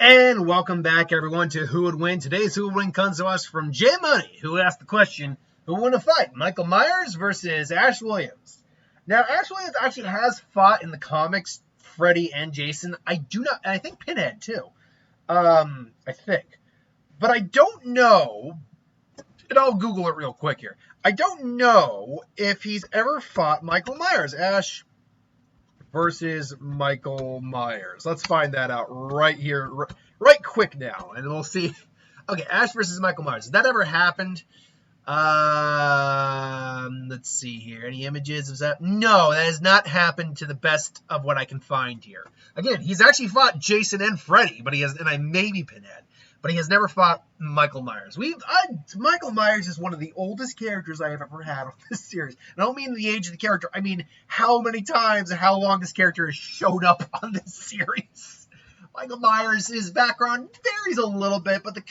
And welcome back, everyone, to Who Would Win. Today's Who Would Win comes to us from J Money, who asked the question, who would win a fight, Michael Myers versus Ash Williams? Now, Ash Williams actually has fought in the comics Freddy and Jason. I think Pinhead, too. I think. But I don't know, and I'll Google it real quick here. I don't know if he's ever fought Michael Myers. Ash versus Michael Myers. Let's find that out right here, right quick now, and we'll see. Okay, Ash versus Michael Myers. Has that ever happened? Let's see here. Any images of that? No, that has not happened to the best of what I can find here. Again, he's actually fought Jason and Freddy, and maybe Pinhead, but he has never fought Michael Myers. Michael Myers is one of the oldest characters I have ever had on this series. And I don't mean the age of the character. I mean how many times and how long this character has showed up on this series. Michael Myers, his background varies a little bit, but the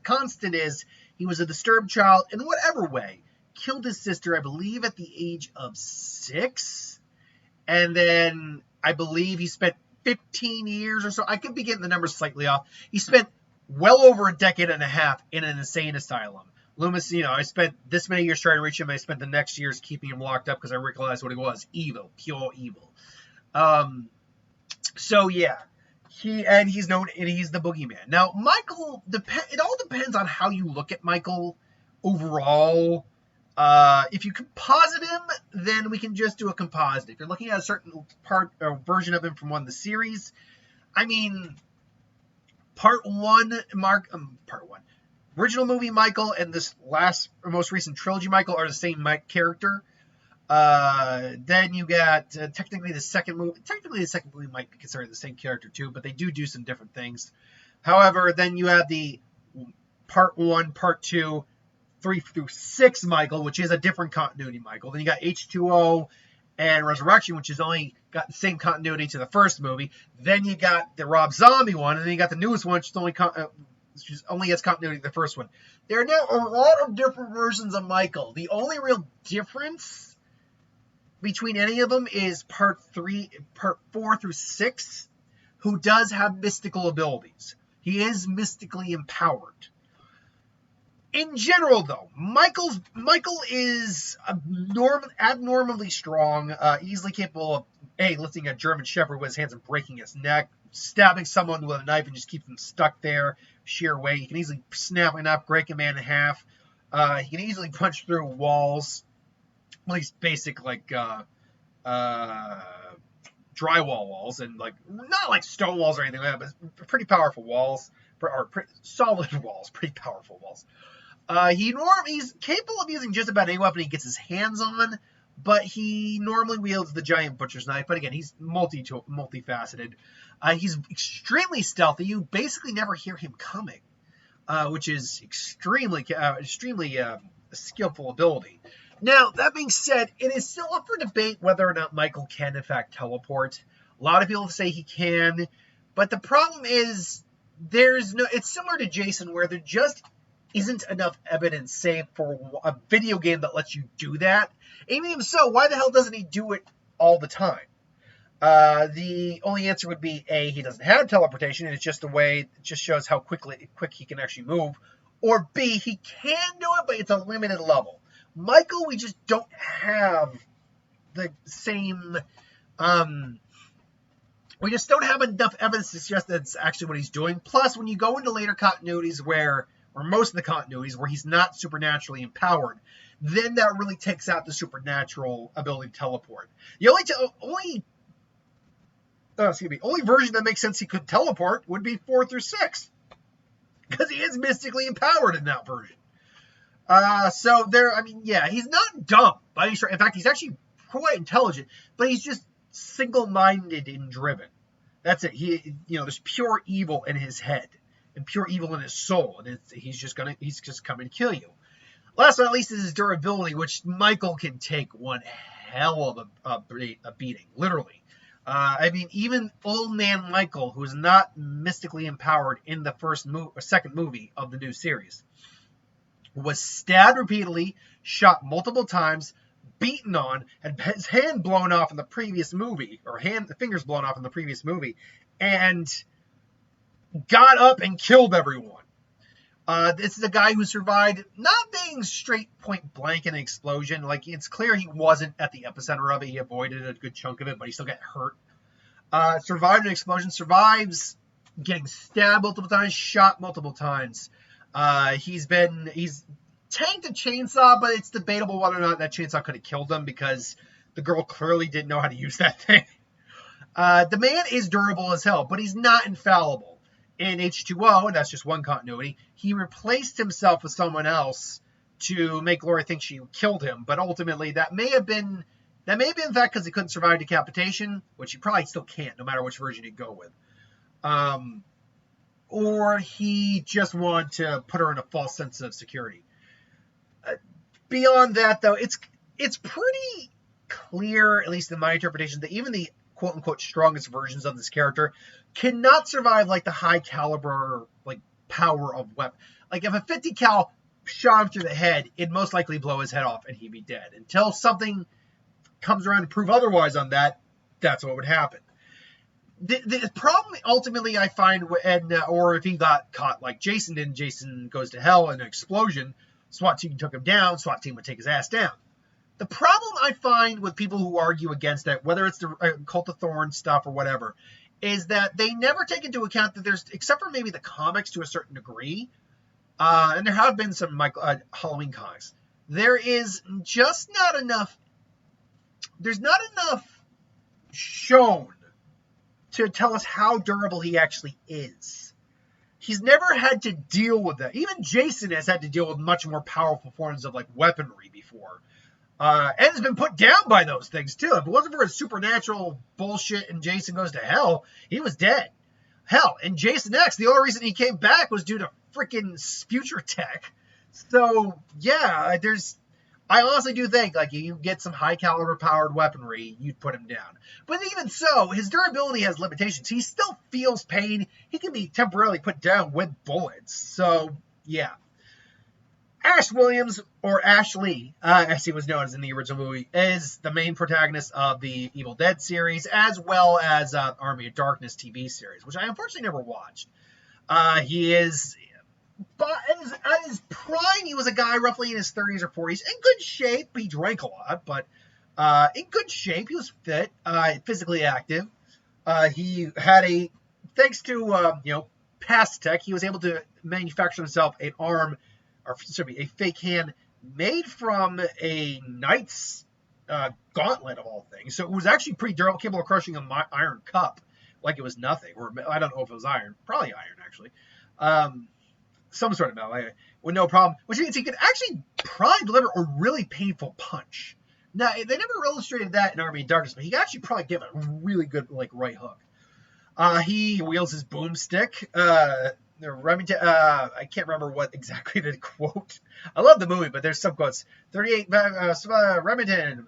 constant is he was a disturbed child in whatever way. Killed his sister, I believe, at the age of 6. And then I believe he spent 15 years or so. I could be getting the numbers slightly off. He spent well over a decade and a half in an insane asylum. Loomis, I spent this many years trying to reach him. I spent the next years keeping him locked up because I realized what he was. Evil. Pure evil. So, yeah. He's known, and he's the boogeyman. Now, Michael, it all depends on how you look at Michael overall. If you composite him, then we can just do a composite. If you're looking at a certain part or version of him from one of the series, I mean, Part 1, original movie Michael and this most recent trilogy Michael are the same character. Then you got technically the second movie. Technically, the second movie might be considered the same character too, but they do some different things. However, then you have the Part 1, Part 2, 3 through 6 Michael, which is a different continuity Michael. Then you got H2O and Resurrection, which has only got the same continuity to the first movie. Then you got the Rob Zombie one, and then you got the newest one, which only has continuity to the first one. There are now a lot of different versions of Michael. The only real difference between any of them is Part 4 through 6, who does have mystical abilities. He is mystically empowered. In general, though, Michael is abnormally strong, easily capable of lifting a German Shepherd with his hands and breaking his neck, stabbing someone with a knife and just keep them stuck there sheer weight. He can easily snap a knife, break a man in half. He can easily punch through walls, at least basic drywall walls, and not like stone walls or anything like that, but pretty powerful walls, or solid walls, pretty powerful walls. He's capable of using just about any weapon he gets his hands on, but he normally wields the giant butcher's knife. But again, he's multifaceted. He's extremely stealthy. You basically never hear him coming, which is extremely skillful ability. Now, that being said, it is still up for debate whether or not Michael can, in fact, teleport. A lot of people say he can, but the problem is it's similar to Jason, where there just isn't enough evidence, save for a video game that lets you do that. Even so, why the hell doesn't he do it all the time? The only answer would be A, he doesn't have teleportation, and it's just it just shows how quick he can actually move. Or B, he can do it, but it's a limited level. Michael, we just don't have the same, we just don't have enough evidence to suggest that's actually what he's doing. Plus, when you go into later continuities or most of the continuities where he's not supernaturally empowered, then that really takes out the supernatural ability to teleport. The only version that makes sense he could teleport would be 4 through 6, because he is mystically empowered in that version. He's not dumb by any stretch. In fact, he's actually quite intelligent, but he's just single-minded and driven. That's it. There's pure evil in his head and pure evil in his soul, and he's just coming to kill you. Last but not least is his durability, which Michael can take one hell of a beating, literally. Even old man Michael, who is not mystically empowered in the second movie of the new series, was stabbed repeatedly, shot multiple times, beaten on, had his hand blown off in the previous movie, or fingers blown off in the previous movie, and got up and killed everyone. This is a guy who survived not being straight point blank in an explosion. Like, it's clear he wasn't at the epicenter of it. He avoided a good chunk of it, but he still got hurt. Survived an explosion, survives getting stabbed multiple times, shot multiple times. He's tanked a chainsaw, but it's debatable whether or not that chainsaw could have killed him because the girl clearly didn't know how to use that thing. The man is durable as hell, but he's not infallible. In H2O, and that's just one continuity, he replaced himself with someone else to make Laura think she killed him, but ultimately that may have been the fact because he couldn't survive decapitation, which he probably still can't, no matter which version you go with. Or he just wanted to put her in a false sense of security. Beyond that, though, it's pretty clear, at least in my interpretation, that even the quote-unquote strongest versions of this character cannot survive, like, the high-caliber, like, power of weapon. Like, if a 50 cal shot him through the head, it'd most likely blow his head off and he'd be dead. Until something comes around to prove otherwise on that, that's what would happen. The problem, ultimately, I find, or if he got caught like Jason did, Jason goes to hell in an explosion, SWAT team took him down, SWAT team would take his ass down. The problem I find with people who argue against that, whether it's the Cult of Thorns stuff or whatever, is that they never take into account that there's, except for maybe the comics to a certain degree, and there have been some Halloween comics, there's not enough shown to tell us how durable he actually is. He's never had to deal with that. Even Jason has had to deal with much more powerful forms of, like, weaponry before. And has been put down by those things, too. If it wasn't for his supernatural bullshit and Jason Goes to Hell, he was dead. Hell, in Jason X, the only reason he came back was due to freaking future tech. So, yeah, I honestly do think, like, you get some high-caliber powered weaponry, you'd put him down. But even so, his durability has limitations. He still feels pain. He can be temporarily put down with bullets. So, yeah. Ash Williams, or Ash Lee, as he was known as in the original movie, is the main protagonist of the Evil Dead series, as well as Army of Darkness TV series, which I unfortunately never watched. He is, but at his prime, he was a guy roughly in his 30s or 40s, in good shape. He drank a lot, but in good shape. He was fit, physically active. He had thanks to past tech, he was able to manufacture himself an arm, a fake hand made from a knight's gauntlet of all things. So it was actually pretty durable, capable of crushing an iron cup like it was nothing. Or I don't know if it was iron. Probably iron, actually. Some sort of metal with no problem. Which means he could actually probably deliver a really painful punch. Now, they never illustrated that in Army of Darkness, but he could actually probably give a really good right hook. He wields his boomstick. Remington, I can't remember what exactly the quote. I love the movie, but there's some quotes. 38 Remington,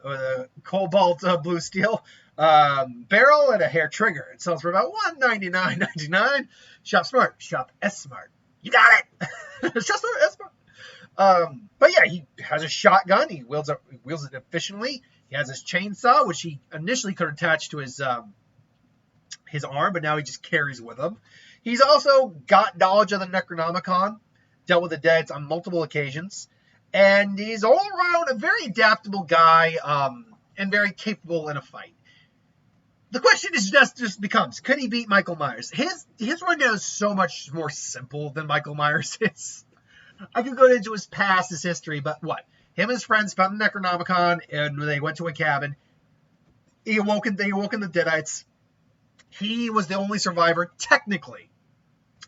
cobalt blue steel barrel and a hair trigger. It sells for about $199.99. Shop smart, shop S smart. You got it. Shop smart, S smart. But yeah, he has a shotgun. He wields it efficiently. He has his chainsaw, which he initially could attach to his arm, but now he just carries with him. He's also got knowledge of the Necronomicon, dealt with the dead on multiple occasions, and he's all around a very adaptable guy and very capable in a fight. The question is just becomes, could he beat Michael Myers? His rundown is so much more simple than Michael Myers is. I could go into his past, his history, but what? Him and his friends found the Necronomicon, and they went to a cabin. They awoke in the Deadites. He was the only survivor, technically.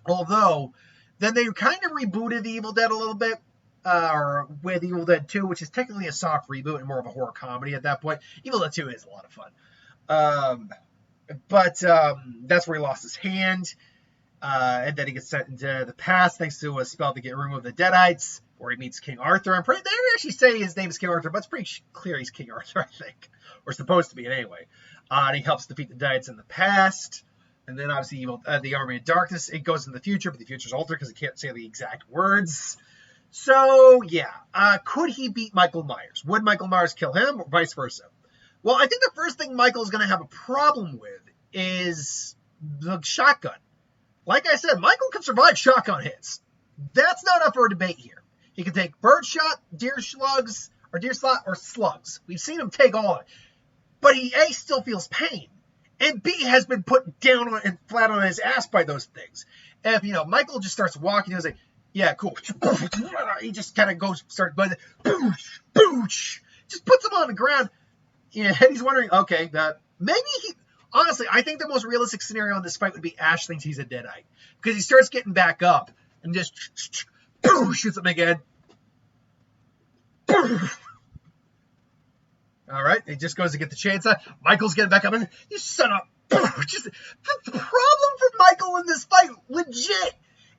Although, then they kind of rebooted the Evil Dead a little bit, or with Evil Dead 2, which is technically a soft reboot and more of a horror comedy at that point. Evil Dead 2 is a lot of fun. But that's where he lost his hand, and then he gets sent into the past thanks to a spell to get rid of the Deadites, where he meets King Arthur. They actually say his name is King Arthur, but it's pretty clear he's King Arthur, I think. Or supposed to be, anyway. And he helps defeat the Deadites in the past. And then, obviously, the Army of Darkness, it goes in the future, but the future's altered because he can't say the exact words. So, yeah. Could he beat Michael Myers? Would Michael Myers kill him, or vice versa? Well, I think the first thing Michael's going to have a problem with is the shotgun. Like I said, Michael can survive shotgun hits. That's not up for a debate here. He can take birdshot, deer slugs, or deer slot, or slugs. We've seen him take all of it. But he, A, still feels pain. And B, has been put down on, and flat on his ass by those things. And if, Michael just starts walking, he's like, yeah, cool. He just kind of goes, starts by the, boosh, boosh. Just puts him on the ground. Yeah, and he's wondering, okay, maybe he, honestly, I think the most realistic scenario in this fight would be Ash thinks he's a Deadite. Because he starts getting back up and just, shoots him again. All right, he just goes to get the chainsaw. Michael's getting back up, and you son of just the problem for Michael in this fight, legit,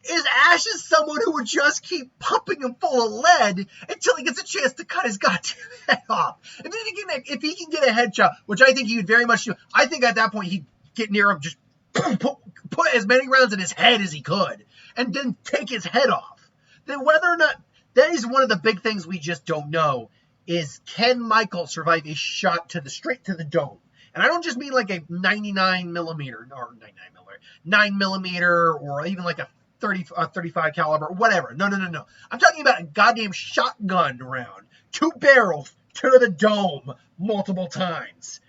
is Ash is someone who would just keep pumping him full of lead until he gets a chance to cut his goddamn head off. If he can get a headshot, which I think he would very much do, I think at that point he'd get near him, just put as many rounds in his head as he could, and then take his head off. Then whether or not, that is one of the big things we just don't know, is can Michael survive a shot straight to the dome? And I don't just mean like a 99 millimeter, or 9 millimeter, or even like a 35 caliber, whatever. No. I'm talking about a goddamn shotgun round, 2 barrels to the dome multiple times.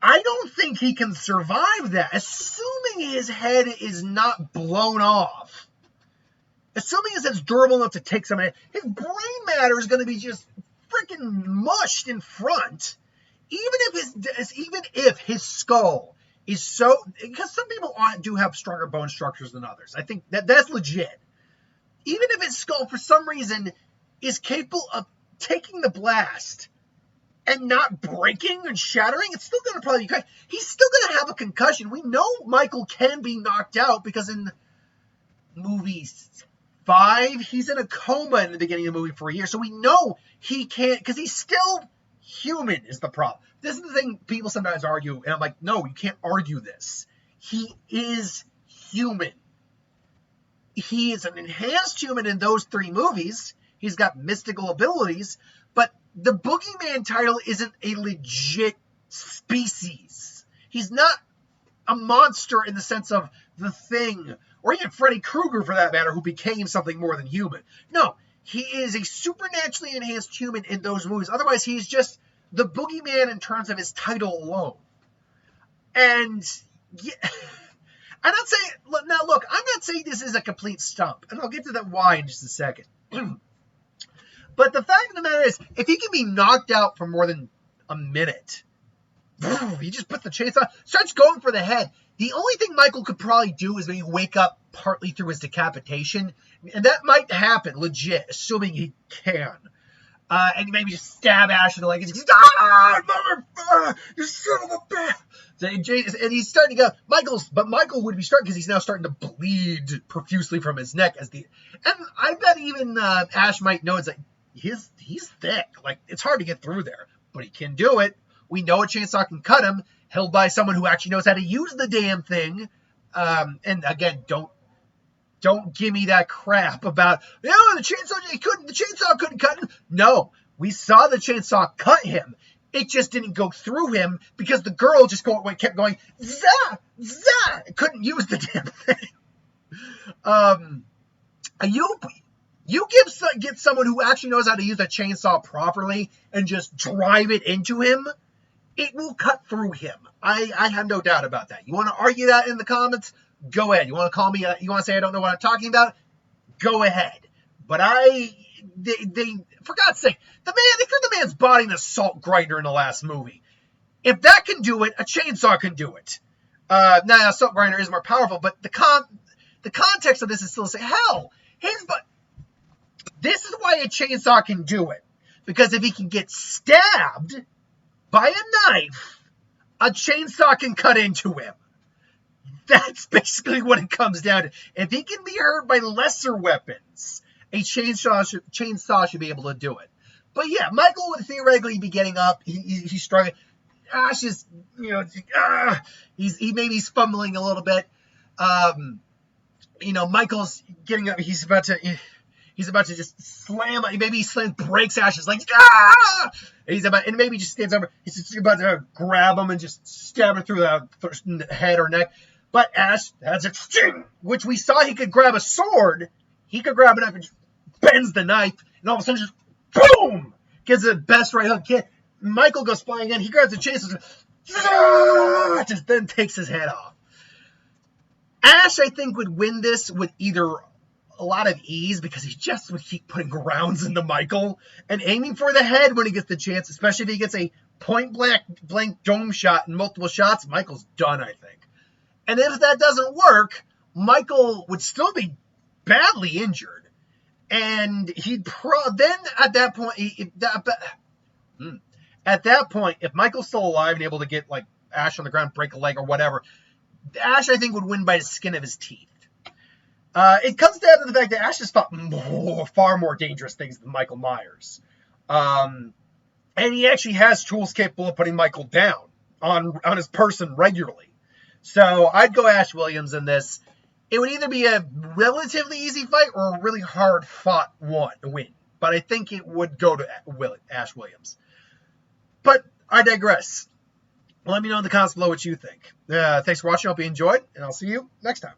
I don't think he can survive that, assuming his head is not blown off. Assuming his head's durable enough to take some of it, his brain matter is going to be just freaking mushed in front. Even if his skull is so, because some people do have stronger bone structures than others. I think that's legit. Even if his skull, for some reason, is capable of taking the blast and not breaking and shattering, it's still going to probably be cracked. He's still going to have a concussion. We know Michael can be knocked out because in movies 5, he's in a coma in the beginning of the movie for a year. So we know he can't, because he's still human is the problem. This is the thing people sometimes argue, and I'm like, no, you can't argue this. He is human. He is an enhanced human in those 3 movies. He's got mystical abilities, but the Boogeyman title isn't a legit species. He's not a monster in the sense of The Thing, or even Freddy Krueger for that matter, who became something more than human. No, he is a supernaturally enhanced human in those movies. Otherwise, he's just the Boogeyman in terms of his title alone. And yeah, I'm not saying, now look, I'm not saying this is a complete stump, and I'll get to that why in just a second. But the fact of the matter is, if he can be knocked out for more than a minute, he just puts the chainsaw, starts going for the head. The only thing Michael could probably do is maybe wake up partly through his decapitation. And that might happen, legit, assuming he can. And maybe just stab Ash in the leg and just, motherfucker, you son of a bitch. And he's starting to go, Michael would be starting, because he's now starting to bleed profusely from his neck. And I bet even Ash might know, it's like, he's thick. Like, it's hard to get through there, but he can do it. We know a chainsaw can cut him, held by someone who actually knows how to use the damn thing. And again, don't give me that crap about, the chainsaw couldn't cut him. No, we saw the chainsaw cut him. It just didn't go through him because the girl just kept going, zah, zah, couldn't use the damn thing. You get someone who actually knows how to use a chainsaw properly and just drive it into him, it will cut through him. I have no doubt about that. You want to argue that in the comments? Go ahead. You want to call me, you want to say I don't know what I'm talking about? Go ahead. But they for God's sake, they threw the man's body in a salt grinder in the last movie. If that can do it, a chainsaw can do it. Now, a salt grinder is more powerful, but the context of this is still to say, hell, this is why a chainsaw can do it. Because if he can get stabbed by a knife, a chainsaw can cut into him. That's basically what it comes down to. If he can be hurt by lesser weapons, a chainsaw should be able to do it. But yeah, Michael would theoretically be getting up. He's struggling. Ash is, he's fumbling a little bit. Michael's getting up. He's about to just slam. Maybe he breaks Ash's legs. And maybe just stands over. He's just about to grab him and just stab him through the head or neck. But Ash has a ching, which we saw he could grab a sword. He could grab a knife and just bends the knife, and all of a sudden just boom! Gives it the best right hook. Michael goes flying in. He grabs the chase and just then takes his head off. Ash, I think, would win this with either a lot of ease because he just would keep putting rounds into Michael and aiming for the head when he gets the chance, especially if he gets a point blank dome shot in multiple shots. Michael's done, I think. And if that doesn't work, Michael would still be badly injured. And he'd then at that point, if Michael's still alive and able to get like Ash on the ground, break a leg or whatever, Ash, I think, would win by the skin of his teeth. It comes down to the fact that Ash has fought far more dangerous things than Michael Myers. And he actually has tools capable of putting Michael down on his person regularly. So I'd go Ash Williams in this. It would either be a relatively easy fight or a really hard fought win. But I think it would go to Ash Williams. But I digress. Let me know in the comments below what you think. Thanks for watching. I hope you enjoyed, and I'll see you next time.